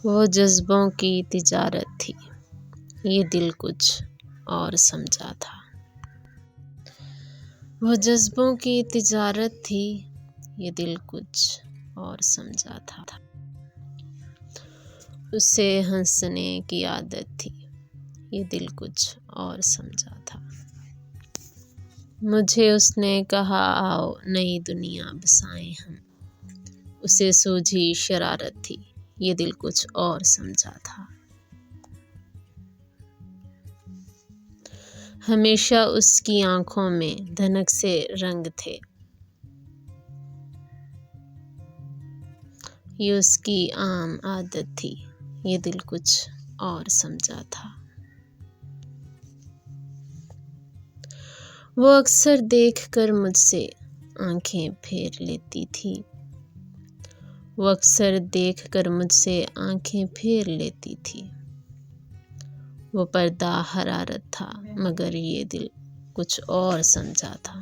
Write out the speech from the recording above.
वो जज्बों की तिजारत थी, ये दिल कुछ और समझा था। वो जज्बों की तिजारत थी, ये दिल कुछ और समझा था। उसे हंसने की आदत थी, ये दिल कुछ और समझा था। मुझे उसने कहा आओ नई दुनिया बसाएं हम, उसे सूझी शरारत थी, ये दिल कुछ और समझा था। हमेशा उसकी आंखों में धनक से रंग थे, ये उसकी आम आदत थी, ये दिल कुछ और समझा था। वो अक्सर देखकर मुझसे आंखें फेर लेती थी, वो अक्सर देखकर मुझसे आंखें फेर लेती थी। वो पर्दा हरारत था, मगर ये दिल कुछ और समझा था।